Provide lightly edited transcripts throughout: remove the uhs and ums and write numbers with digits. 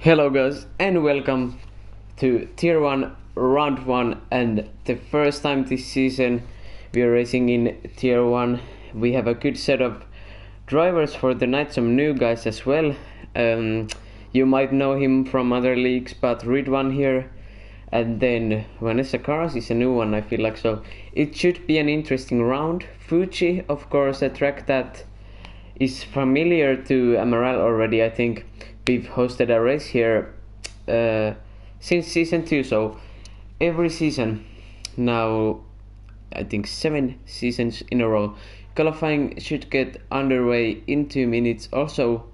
Hello guys and welcome to Tier 1 Round 1, and the first time this season we are racing in Tier 1. We have a good set of drivers for the night, some new guys as well. You might know him from other leagues, but Ridwan here, and then Vanessa Cars is a new one, I feel like, so it should be an interesting round. Fuji, of course, a track that is familiar to MRL already. I think we've hosted a race here since season 2, so every season now, I think 7 seasons in a row, qualifying should get underway in 2 minutes. Also,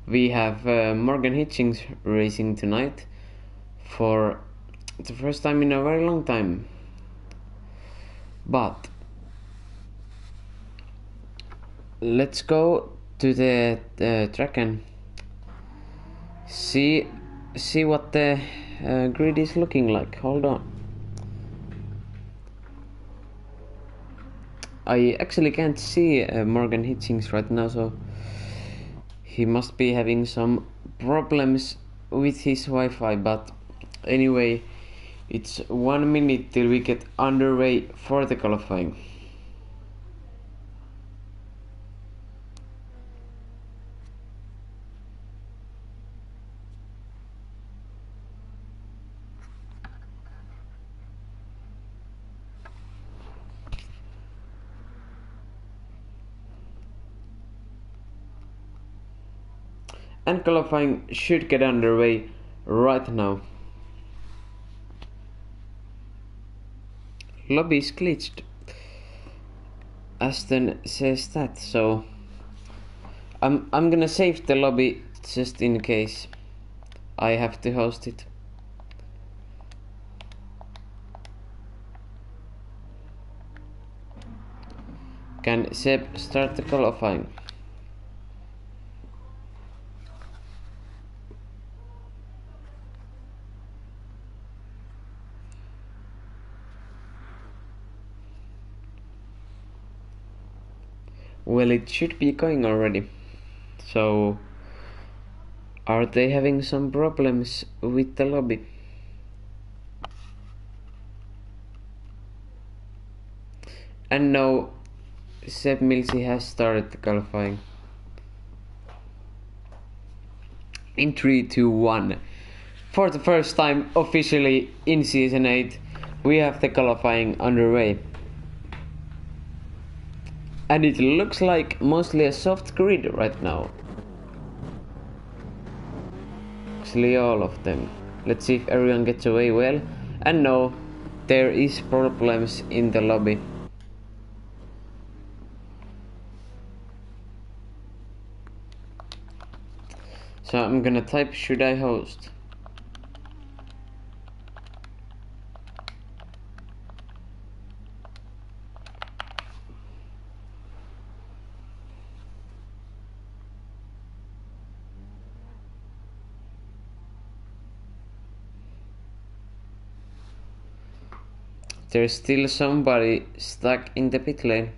we have Morgan Hitchings racing tonight for the first time in a very long time. But let's go to the track and see what the grid is looking like. Hold on. I actually can't see Morgan Hitchings right now, so he must be having some problems with his Wi-Fi. But anyway, it's 1 minute till we get underway for the qualifying. And qualifying should get underway right now. Lobby is glitched. Aston says that, so I'm gonna save the lobby just in case I have to host it. Can Seb start the qualifying? Well, it should be going already. So, are they having some problems with the lobby? And no, Seb Milsey has started the qualifying. In 3, 2, 1. For the first time officially in Season 8, we have the qualifying underway. And it looks like mostly a soft grid right now. Actually all of them. Let's see if everyone gets away well. And no, there is problems in the lobby. So I'm gonna type, should I host? There's still somebody stuck in the pit lane.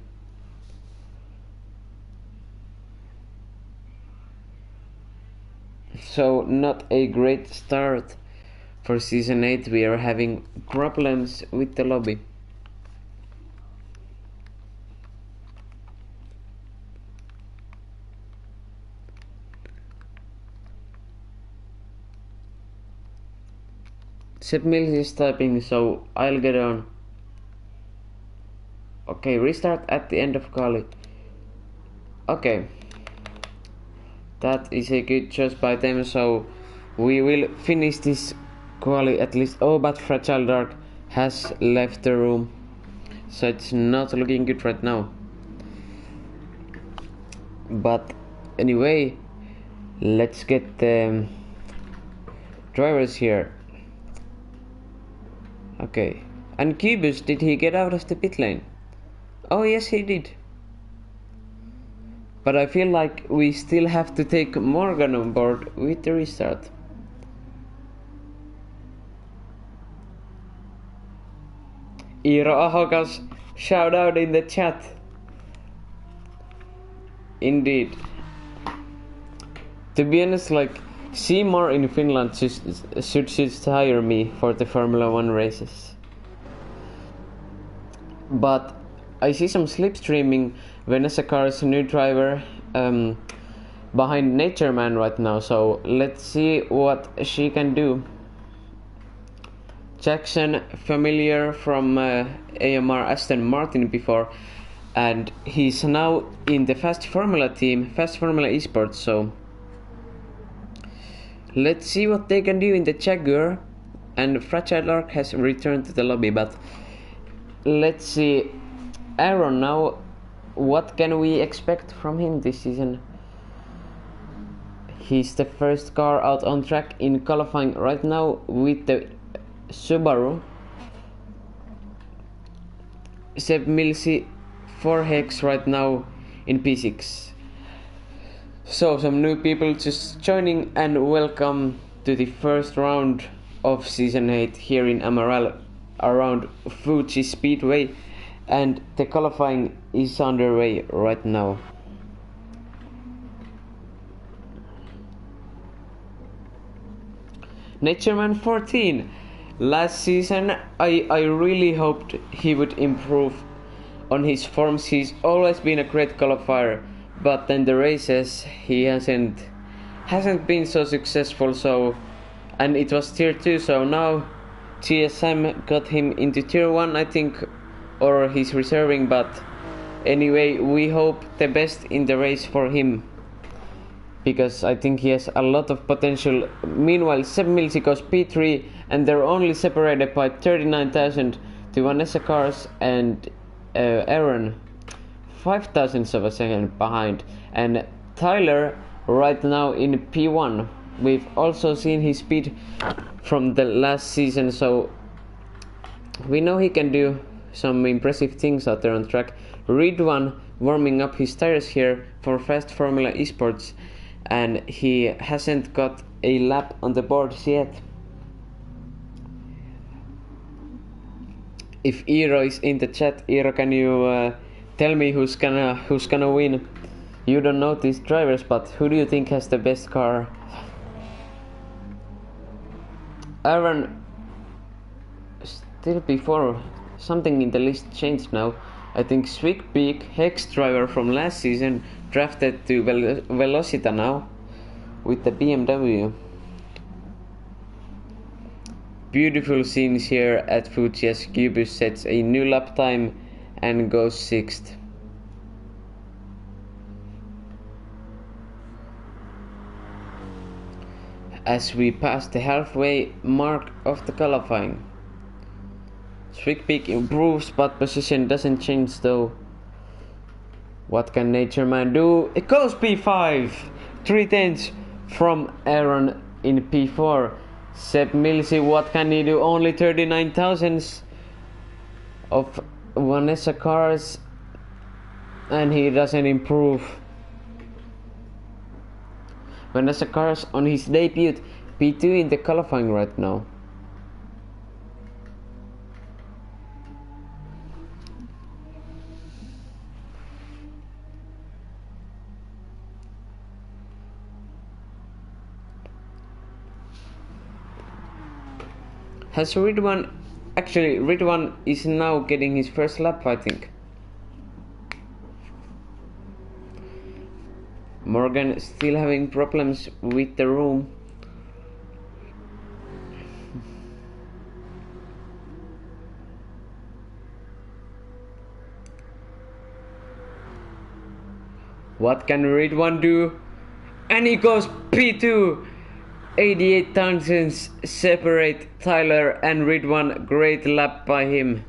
So not a great start for Season 8. We are having problems with the lobby. Seb Mills is typing, so I'll get on. Okay, restart at the end of quali. Okay. That is a good choice by them, so we will finish this quali at least. Oh, but Fragile Dark has left the room, so it's not looking good right now. But anyway, let's get the drivers here. Okay, and Cubus, did he get out of the pit lane? Oh yes, he did. But I feel like we still have to take Morgan on board with the restart. Iiro Ahokas, shout out in the chat. Indeed. To be honest, like, see more in Finland should hire me for the Formula 1 races. But I see some slipstreaming Vanessa Carr's new driver behind Nature Man right now, so let's see what she can do. Jackson, familiar from AMR Aston Martin before, and he's now in the Fast Formula team, Fast Formula Esports, so let's see what they can do in the Jaguar. And Fragile Ark has returned to the lobby, but let's see. Aaron now, what can we expect from him this season? He's the first car out on track in qualifying right now with the Subaru. Seb Milsey 4 Hex right now in P6. So some new people just joining, and welcome to the first round of Season 8 here in MRL around Fuji Speedway, and the qualifying is underway right now. Natureman 14. Last season I really hoped he would improve on his forms. He's always been a great qualifier, but then the races he hasn't been so successful, so, and it was tier 2, so now GSM got him into tier 1 I think, or he's reserving, but anyway we hope the best in the race for him, because I think he has a lot of potential. Meanwhile, Seb Milsey goes P3, and they're only separated by 39,000 to Vanessa Cars and Aaron 5,000 of a second behind. And Tyler right now in P1. We've also seen his speed from the last season, so we know he can do some impressive things out there on track. Ridwan warming up his tires here for Fast Formula Esports, and he hasn't got a lap on the boards yet. If Eero is in the chat, Eero, can you tell me who's gonna win? You don't know these drivers, but who do you think has the best car? Aaron still before. Something in the list changed now. I think Swigbeak, Hex driver from last season, drafted to Velocita now with the BMW. Beautiful scenes here at Fuji as Cubus sets a new lap time and goes 6th. As we pass the halfway mark of the qualifying. Swigbeak improves, but position doesn't change though. What can Nature Man do? It goes P5! 3/10 from Aaron in P4. Seb Milsey, what can he do? Only 39 thousandths of Vanessa Cars, and he doesn't improve. Vanessa Cars on his debut, P2 in the qualifying right now. Has Ridwan, actually Ridwan is now getting his first lap I think. Morgan still having problems with the room. What can Ridwan do? And he goes P2! 88 thousandths separate Tyler and Ridwan. Great lap by him.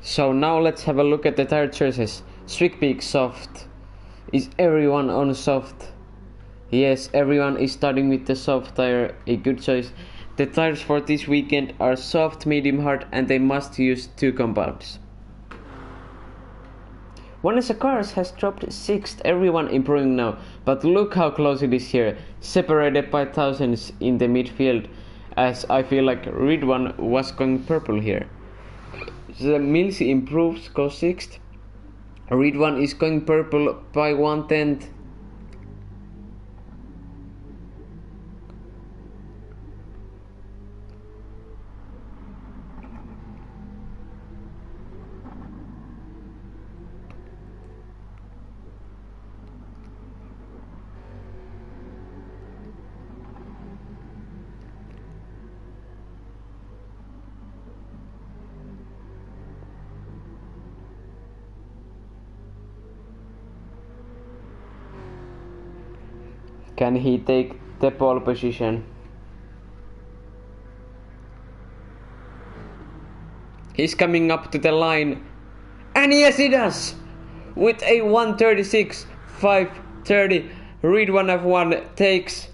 So now let's have a look at the tire choices. Swigbeak soft. Is everyone on soft? Yes, everyone is starting with the soft tire. A good choice. The tires for this weekend are soft, medium, hard, and they must use 2 compounds. Vanessa Cars has dropped 6th, everyone improving now, but look how close it is here, separated by thousands in the midfield. as I feel like red one was going purple here. The Milsey improves, goes 6th. Red one is going purple by 1/10. Can he take the pole position? He's coming up to the line, and yes he does! With a 1:36.530, Red 1F1 takes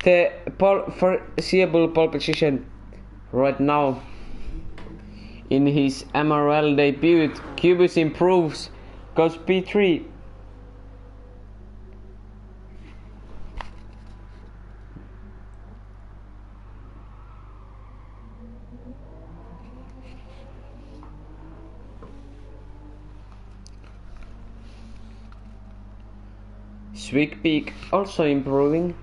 the foreseeable pole position right now. In his MRL debut, Cubus improves, goes P3. Swig Peak also improving.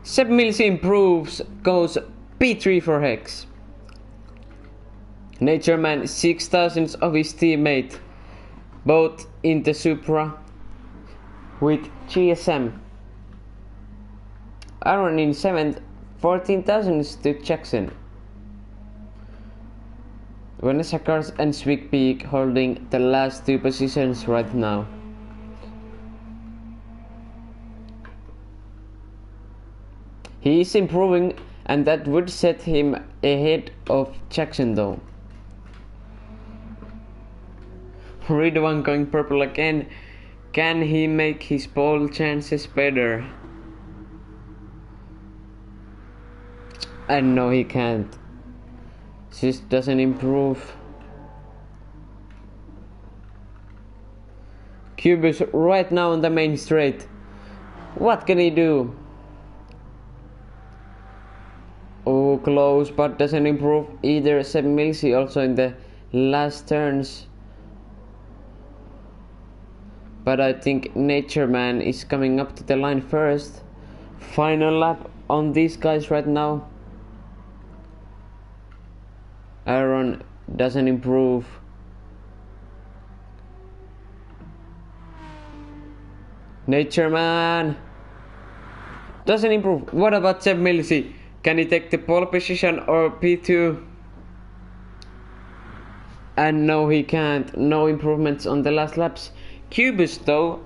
Seb Mills improves, goes P3 for Hex. Natureman 6,000 of his teammate, both in the Supra with GSM. Aaron in 7th, 14,000 to Jackson. Vanessa Cars and Swig Peak holding the last 2 positions right now. He is improving, and that would set him ahead of Jackson though. Red one going purple again. Can he make his pole chances better? And no, he can't. Just doesn't improve. Cubus right now on the main straight. What can he do? Oh, close, but doesn't improve either. Seb Milsey also in the last turns. But I think Natureman is coming up to the line first. Final lap on these guys right now. Aaron doesn't improve. Natureman doesn't improve. What about Seb Milsey? Can he take the pole position or P2? And no, he can't. No improvements on the last laps. Cubus though,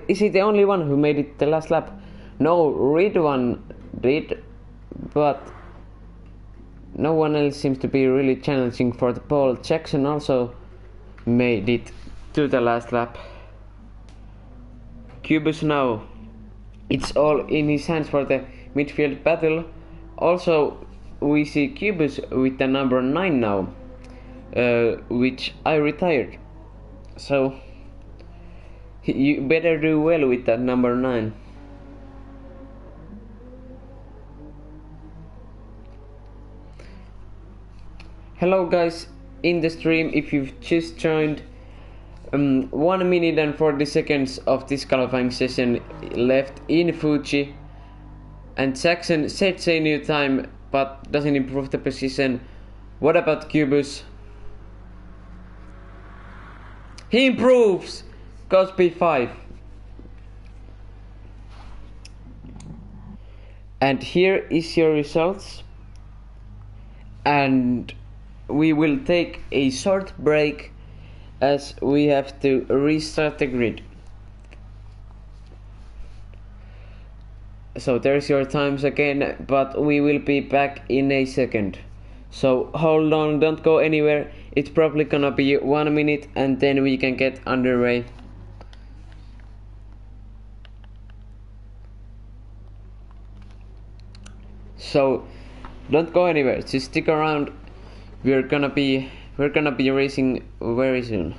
is he the only one who made it the last lap? No, Red one did, but no one else seems to be really challenging for the pole. Jackson also made it to the last lap. Cubus now, it's all in his hands for the midfield battle. Also, we see Cubus with the number 9 now, which I retired. So, you better do well with that number 9. Hello guys in the stream, if you've just joined, 1 minute and 40 seconds of this qualifying session left in Fuji, and Jackson sets a new time but doesn't improve the position. What about Cubus? He improves, goes P5. And here is your results, and we will take a short break as we have to restart the grid. So there's your times again, but we will be back in a second. So hold on, don't go anywhere. It's probably gonna be 1 minute and then we can get underway. So don't go anywhere, just stick around we're gonna be racing very soon.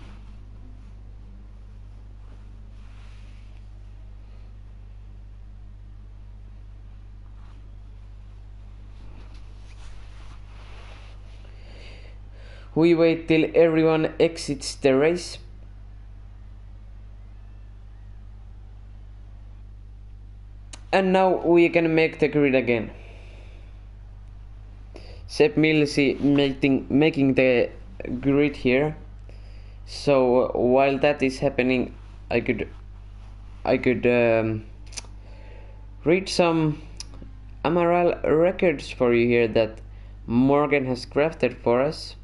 We wait till everyone exits the race. And now we can make the grid again. Sepp Millsy making the grid here. So while that is happening, I could read some MRL records for you here that Morgan has crafted for us.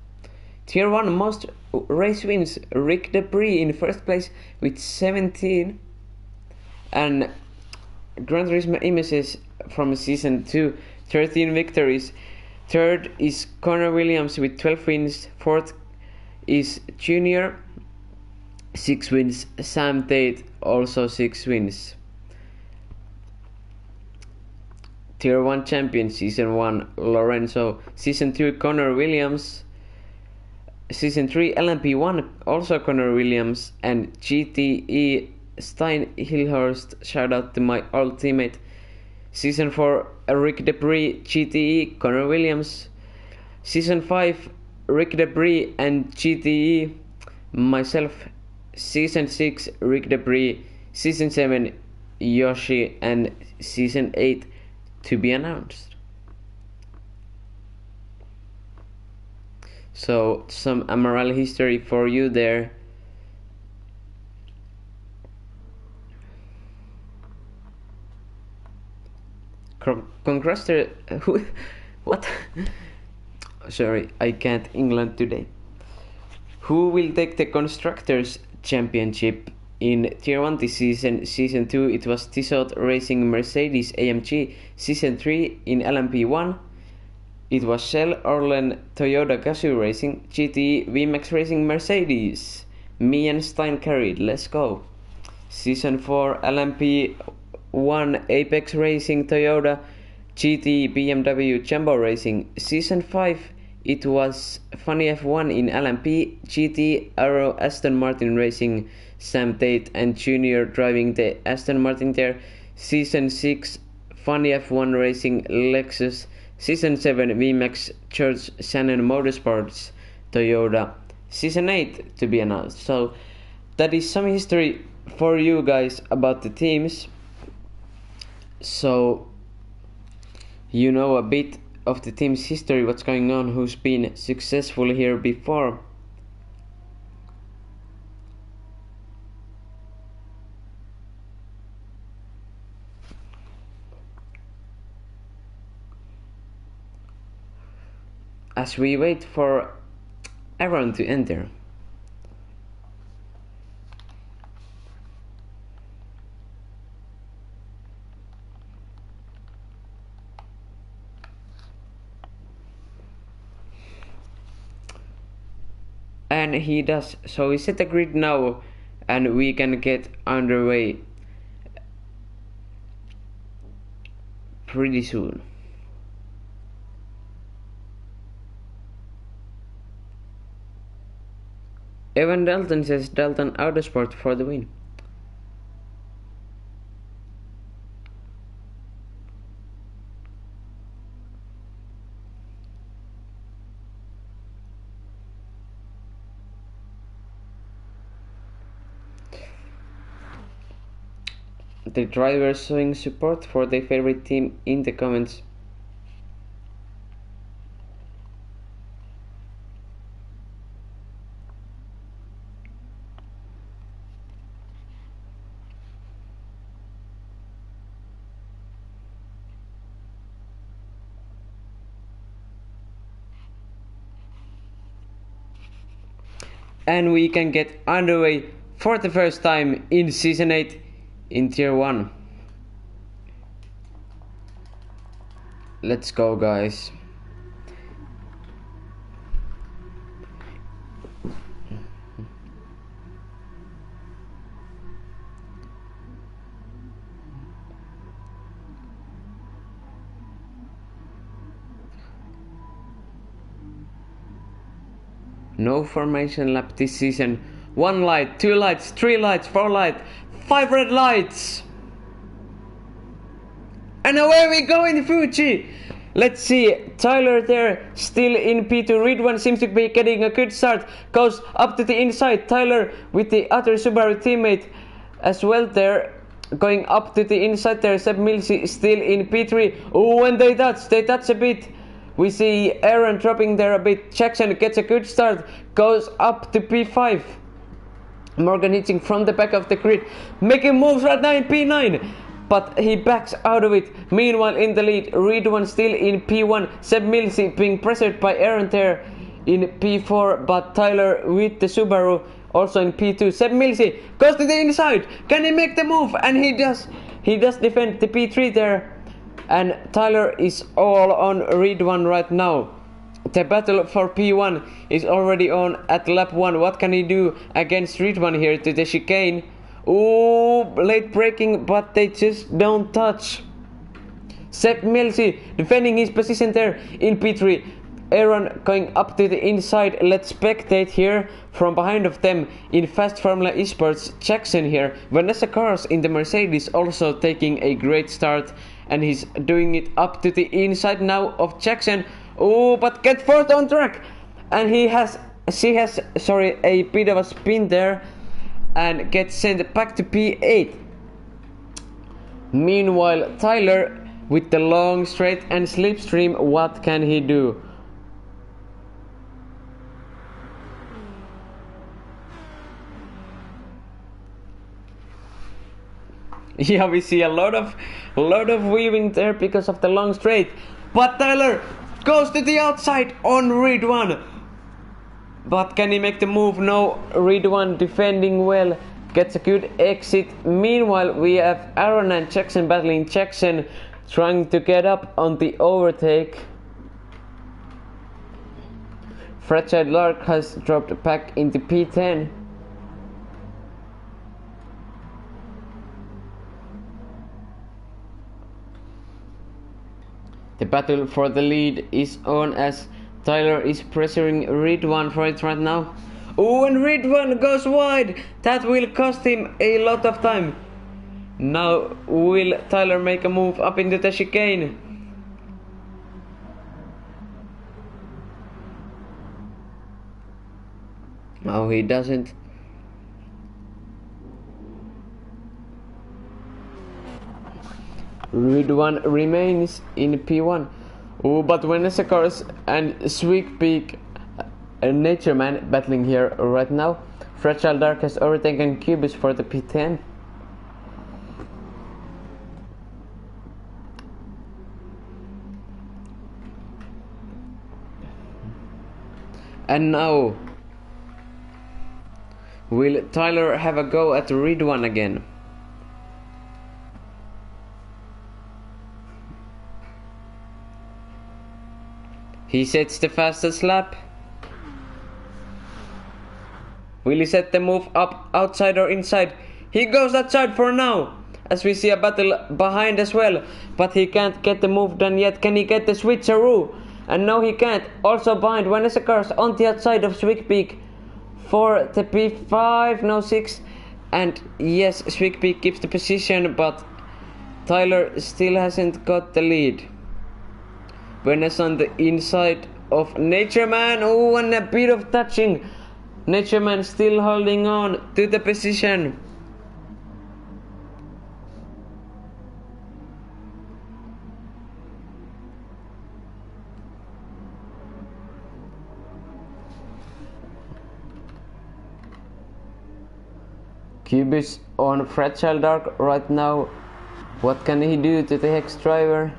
Tier 1 most race wins, Rick Debris in first place with 17, and Gran Turismo images from season 2, 13 victories. Third is Connor Williams with 12 wins. Fourth is Junior, 6 wins. Sam Tate also 6 wins. Tier 1 champion, season 1 Lorenzo, season 2 Connor Williams, season 3 LMP1 also Connor Williams, and GTE Stein Hillhurst, shout out to my old teammate. Season 4 Rick Debris, GTE Connor Williams. Season 5 Rick Debris and GTE myself. Season 6 Rick Debris. Season 7 Yoshi, and season 8 to be announced. So some MRL history for you there. Congrats to who? What? Sorry, I can't England today. Who will take the Constructors' Championship in Tier 1 this season? Season 2 it was Tissot Racing Mercedes AMG. Season 3 in LMP1 it was Shell Orlen Toyota Gazoo Racing. GT VMAX Racing Mercedes. Me and Stein carried, let's go. Season 4 LMP1 Apex Racing Toyota. GT BMW Jumbo Racing. Season 5 it was Funny F1 in LMP. GT Arrow Aston Martin Racing. Sam Tate and Junior driving the Aston Martin there. Season 6 Funny F1 Racing Lexus. Season 7 VMAX George Shannon Motorsports Toyota. Season 8 to be announced. So that is some history for you guys about the teams. So you know a bit of the team's history, what's going on, who's been successful here before. As we wait for everyone to enter. And he does. So we set the grid now and we can get underway pretty soon. Evan Dalton says Dalton Autosport for the win. The drivers showing support for their favorite team in the comments. And we can get underway for the first time in Season 8 in Tier 1. Let's go, guys. No formation lap this season. 1 light, 2 lights, 3 lights, 4 lights, 5 red lights. And away we go in Fuji. Let's see, Tyler there still in P2. Ridwan seems to be getting a good start. Goes up to the inside. Tyler with the other Subaru teammate as well there. Going up to the inside there. Seb Milsi still in P3. Oh, and they touch a bit. We see Aaron dropping there a bit. Jackson gets a good start. Goes up to P5. Morgan hitching from the back of the grid. Making moves right now in P9. But he backs out of it. Meanwhile in the lead, Ridwan still in P1. Seb Milsi being pressured by Aaron there in P4. But Tyler with the Subaru also in P2. Seb Milsi goes to the inside. Can he make the move? And he does. He does defend the P3 there. And Tyler is all on Ridwan right now. The battle for P1 is already on at lap 1. What can he do against Ridwan here to the chicane? Oh, late braking, but they just don't touch. Seb Milsi defending his position there in P3. Aaron going up to the inside. Let's spectate here from behind of them in Fast Formula Esports. Jackson here. Vanessa Cars in the Mercedes also taking a great start. And he's doing it up to the inside now of Jackson. Oh, but get fourth on track. And she has a bit of a spin there. And gets sent back to P8. Meanwhile, Tyler with the long straight and slipstream, what can he do? Yeah, we see a lot of weaving there because of the long straight. But Tyler goes to the outside on Ridwan. But can he make the move? No, Ridwan defending well, gets a good exit. Meanwhile, we have Aaron and Jackson battling. Jackson trying to get up on the overtake. Fragile Lark has dropped back into P10. The battle for the lead is on as Tyler is pressuring Ridwan for it right now. Oh, and Ridwan goes wide. That will cost him a lot of time. Now will Tyler make a move up into the chicane? No, he doesn't. Ridwan remains in P1. Oh, but Vanessa Cars and Sweet Peak Nature Man battling here right now. Fragile Dark has overtaken Cubis for the P10. And now, will Tyler have a go at Ridwan again? He sets the fastest lap. Will he set the move up outside or inside? He goes outside for now, as we see a battle behind as well. But he can't get the move done yet. Can he get the switcheroo? And no, he can't. Also behind, Vanessa Cars on the outside of Swig Peak for the P5, no 6. And yes, Swig Peak keeps the position, but Tyler still hasn't got the lead. Vanessa on the inside of Nature Man. Oh, and a bit of touching. Nature Man still holding on to the position. Cubis on Fragile Dark right now. What can he do to the Hex driver?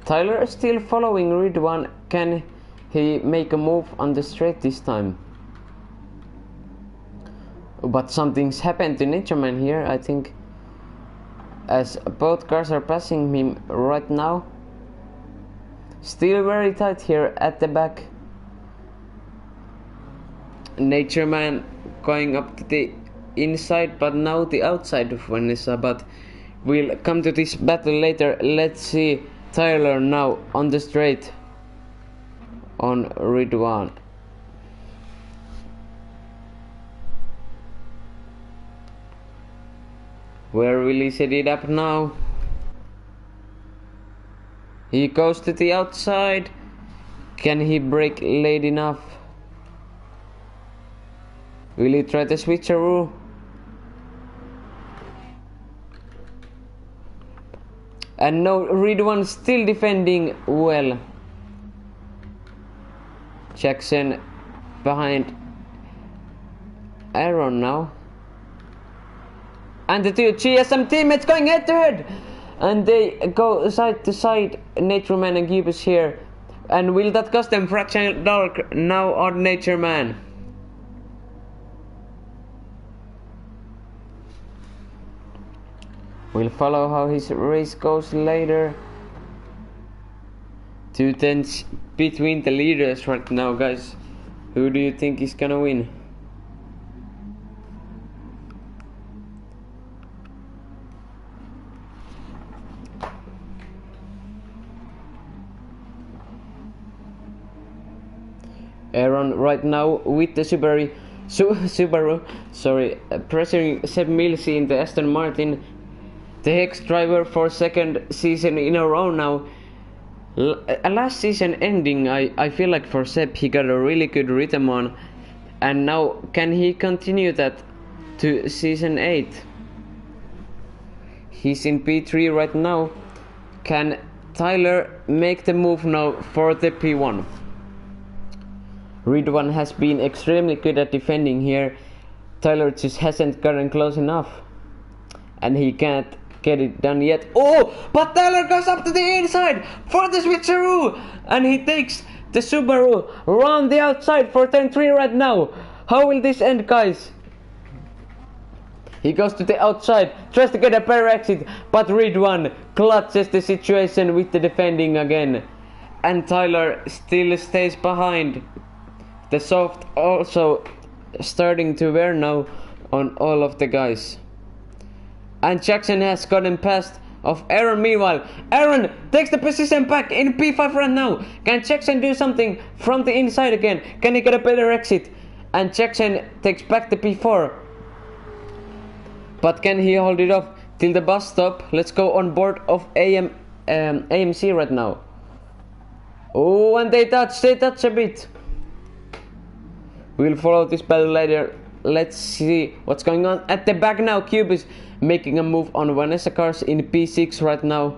Tyler is still following Ridwan. Can he make a move on the straight this time? But something's happened to Nature Man here, I think, as both cars are passing him right now. Still very tight here at the back. Nature Man going up to the inside, but now the outside of Vanessa. But we'll come to this battle later. Let's see Tyler now on the straight. on Ridwan. Where will he set it up now? He goes to the outside. Can he break late enough? Will he try the switcheroo? And no, Ridwan still defending well. Jackson behind Aaron now. And the two GSM teammates going head to head. And they go side to side. Nature Man and Cubus here. And will that cost them Fractional Dark now on Nature Man? We'll follow how his race goes later. 2 tenths between the leaders right now, guys. Who do you think is gonna win? Aaron right now with the Subaru, pressuring Seb Millsy in the Aston Martin, the Hex driver for second season in a row now. Last season ending, I feel like for Seb he got a really good rhythm on, and now can he continue that to season 8? He's in P3 right now. Can Tyler make the move now for the P1? Ridwan has been extremely good at defending here. Tyler just hasn't gotten close enough. And he can't get it done yet. Oh, but Tyler goes up to the inside for the switcheroo. And he takes the Subaru around the outside for turn 3 right now. How will this end, guys? He goes to the outside, tries to get a better exit, but Ridwan clutches the situation with the defending again. And Tyler still stays behind. The soft also starting to wear now on all of the guys. And Jackson has gotten past of Aaron meanwhile. Aaron takes the position back in P5 right now. Can Jackson do something from the inside again? Can he get a better exit? And Jackson takes back the P4. But can he hold it off till the bus stop? Let's go on board of AMC right now. Oh, and they touch a bit. We'll follow this battle later. Let's see what's going on at the back now. Cube is making a move on Vanessa cars in P6 right now.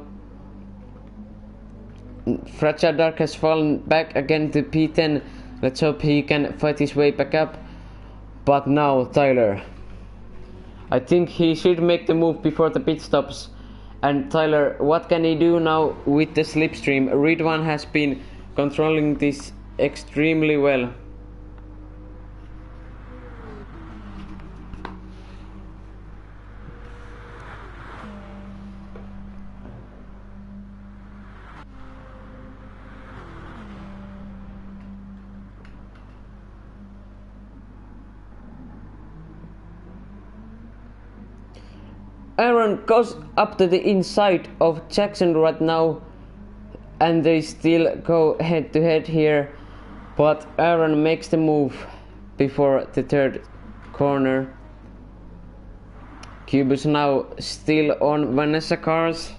Fragile Dark has fallen back again to P10. Let's hope he can fight his way back up. But now Tyler, I think he should make the move before the pit stops. And Tyler, what can he do now with the slipstream? Ridwan has been controlling this extremely well. Aaron goes up to the inside of Jackson right now, and they still go head to head here, but Aaron makes the move before the third corner. Cube is now still on Vanessa cars.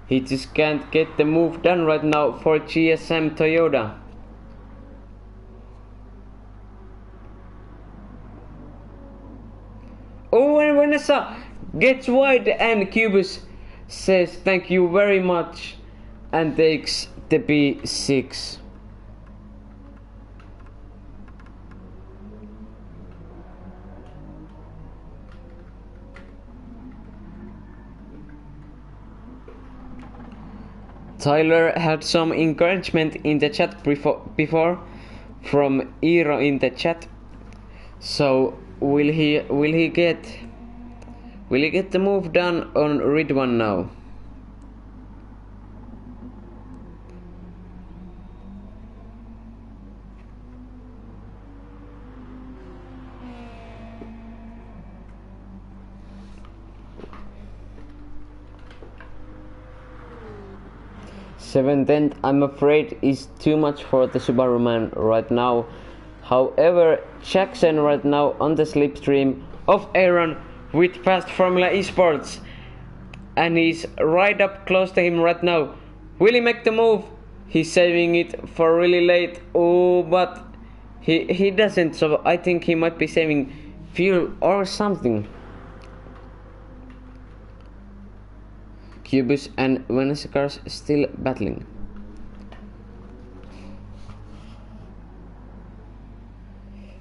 He just can't get the move done right now for GSM Toyota. Oh, and Vanessa gets wide, and Cubus says thank you very much and takes the B6. Tyler had some encouragement in the chat before from Eero in the chat. So will he get the move done on Ridwan now? 7/10, I'm afraid, is too much for the Subaru man right now. However, Jackson right now on the slipstream of Aaron with Fast Formula Esports, and he's right up close to him right now. Will he make the move? He's saving it for really late. Oh, but he doesn't, so I think he might be saving fuel or something. Cubus and Vanessa cars still battling.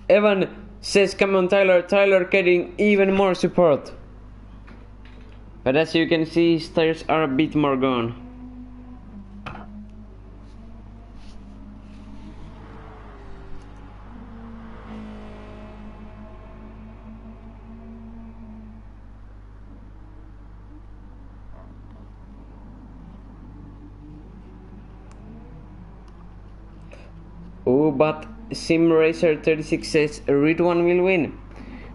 Evan says, come on Tyler. Tyler getting even more support. But as you can see, his tires are a bit more gone. Oh, but Sim Racer 36 says Ridwan will win.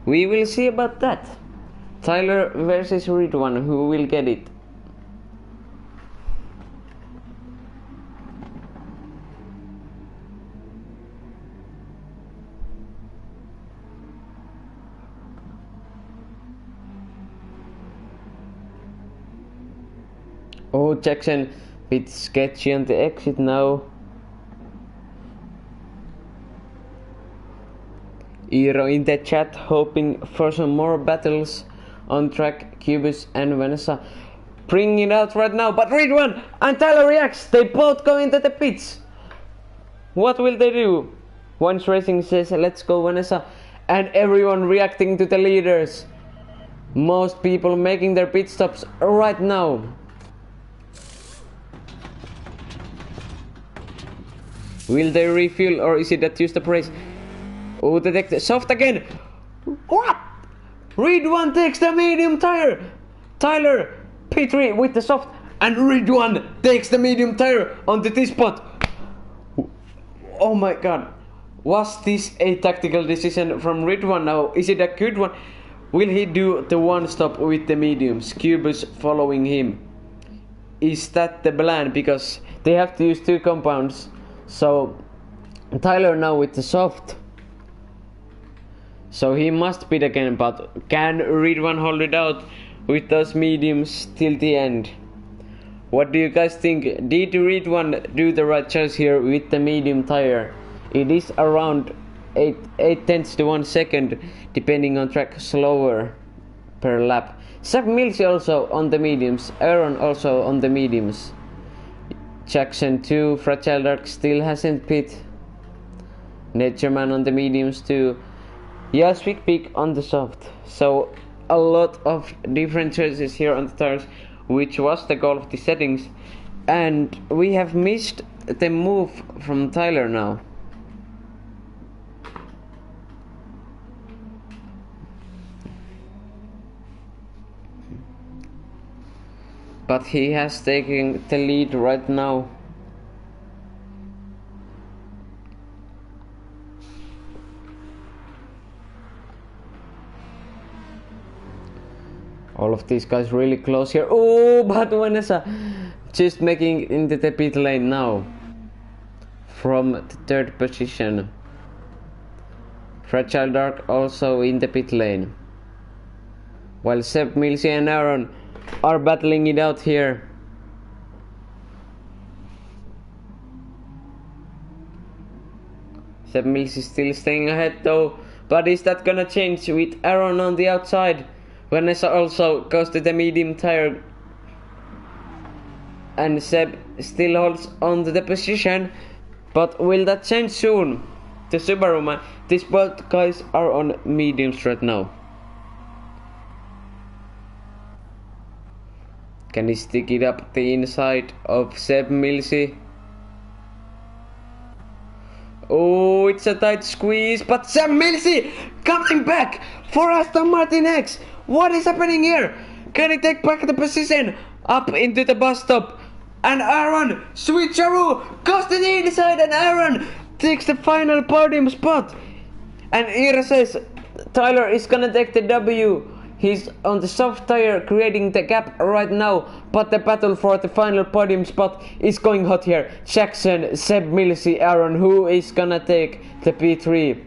We will see about that. Tyler versus Ridwan, who will get it? Oh, Jackson, bit sketchy on the exit now. Eero in the chat hoping for some more battles on track. Cubus and Vanessa bringing it out right now, but Ridwan and Tyler reacts. They both go into the pits. What will they do? Once Racing says let's go Vanessa, and everyone reacting to the leaders. Most people making their pit stops right now. Will they refuel, or is it that use the brace? Oh, the soft again. What? Ridwan takes the medium tire. Tyler P3 with the soft, and Ridwan takes the medium tire on the T-spot. Oh my god. Was this a tactical decision from Ridwan now? Is it a good one? Will he do the one stop with the mediums? Cubus following him. Is that the plan? Because they have to use two compounds. So Tyler now with the soft. So he must beat again, but can Ridwan hold it out with those mediums till the end? What do you guys think? Did Ridwan do the right choice here with the medium tire? It is around 8 tenths to 1 second, depending on track, slower per lap. Seb Mills also on the mediums, Aaron also on the mediums. Jackson 2, Fragile Dark still hasn't pit. Natureman on the mediums too. Yeah, Sweet Peak on the soft. So a lot of different choices here on the tires, which was the goal of the settings. And we have missed the move from Tyler now. But he has taken the lead right now. All of these guys really close here. Oh, but Vanessa just making it into the pit lane now. From the third position. Fragile Dark also in the pit lane. While Seb, Milsey and Aaron are battling it out here. Seb Mills is still staying ahead though. But is that gonna change with Aaron on the outside? Vanessa also goes to the medium tire. And Seb still holds on to the position. But will that change soon? The Subaru man. These both guys are on mediums right now. Can he stick it up the inside of Seb Milsey? Oh, it's a tight squeeze, but Seb Milsey coming back for Aston Martin X. What is happening here? Can he take back the position up into the bus stop? And Aaron, switcheroo, goes to the inside, and Aaron takes the final podium spot. And Ira says Tyler is gonna take the W. He's on the soft tire, creating the gap right now, but the battle for the final podium spot is going hot here. Jackson, Seb Millsy, Aaron, who is gonna take the P3?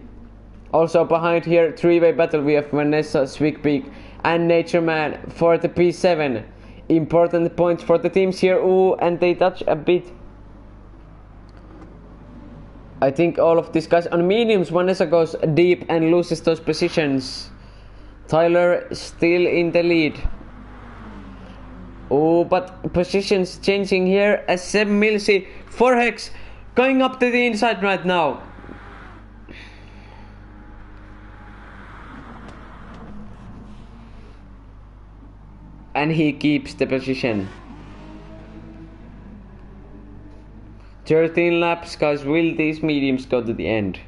Also behind here, three-way battle, we have Vanessa, Swigbeak and Nature Man for the P7. Important points for the teams here. Ooh, and they touch a bit. I think all of these guys on mediums. Vanessa goes deep and loses those positions. Tyler still in the lead. Oh, but positions changing here as Seb Millsy, 4hex going up to the inside right now. And he keeps the position. 13 laps, guys. Will these mediums go to the end?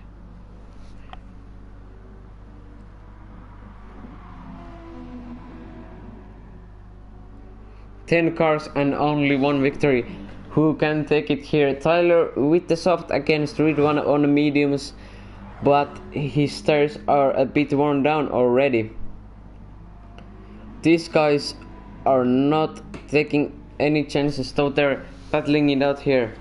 Ten cars and only one victory. Who can take it here? Tyler with the soft against Ridwan on the mediums, but his tires are a bit worn down already. These guys are not taking any chances, though they're battling it out here.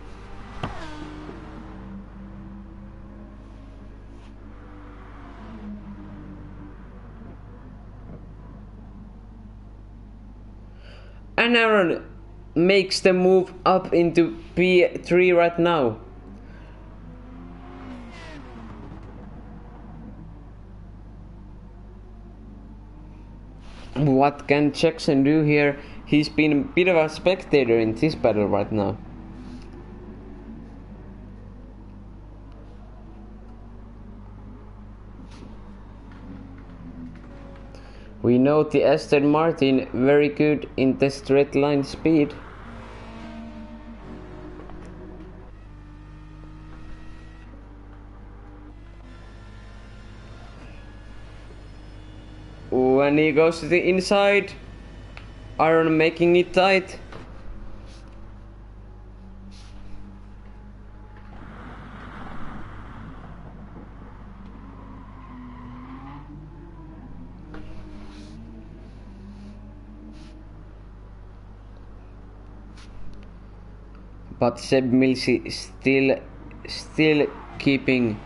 And Aaron makes the move up into P3 right now. What can Jackson do here? He's been a bit of a spectator in this battle right now. We know the Aston Martin very good in the straight line speed. When he goes to the inside, Aaron making it tight. But Seb Millsy still keeping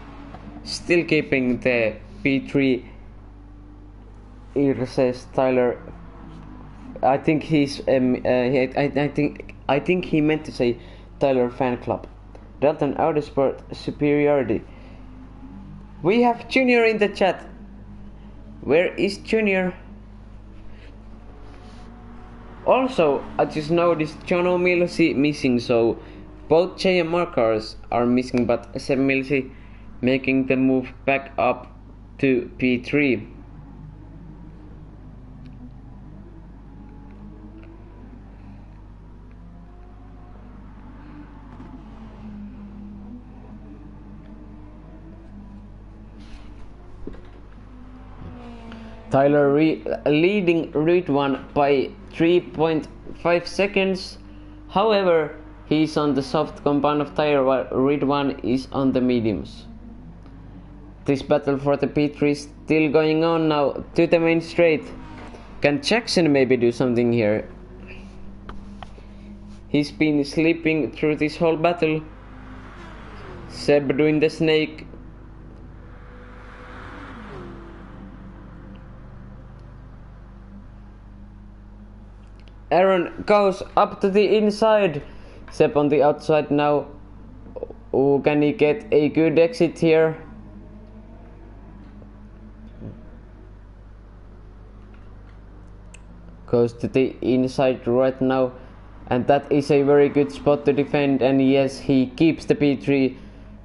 the P3. Says Tyler. I think he's I think he meant to say Tyler fan club. Dalton Autosport superiority. We have Junior in the chat. Where is Junior? Also, I just noticed John O'Millsy missing, so both J and Mark cars are missing, but Seb Millsy making the move back up to P3. Tyler leading Ridwan by 3.5 seconds. However, he's on the soft compound of tire while Ridwan is on the mediums. This battle for the P3 is still going on now to the main straight. Can Jackson maybe do something here? He's been sleeping through this whole battle. Seb doing the snake. Aaron goes up to the inside. Seb on the outside now. Oh, can he get a good exit here? Goes to the inside right now. And that is a very good spot to defend. And yes, he keeps the P3.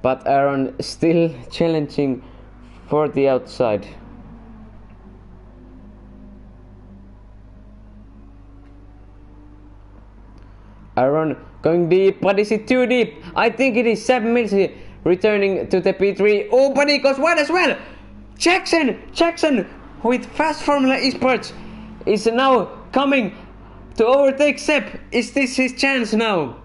But Aaron still challenging for the outside. Aaron going deep, but is it too deep? I think it is. Seb Millsy returning to the P3. Oh, but he goes wide as well. Jackson with Fast Formula Esports is now coming to overtake Seb. Is this his chance now?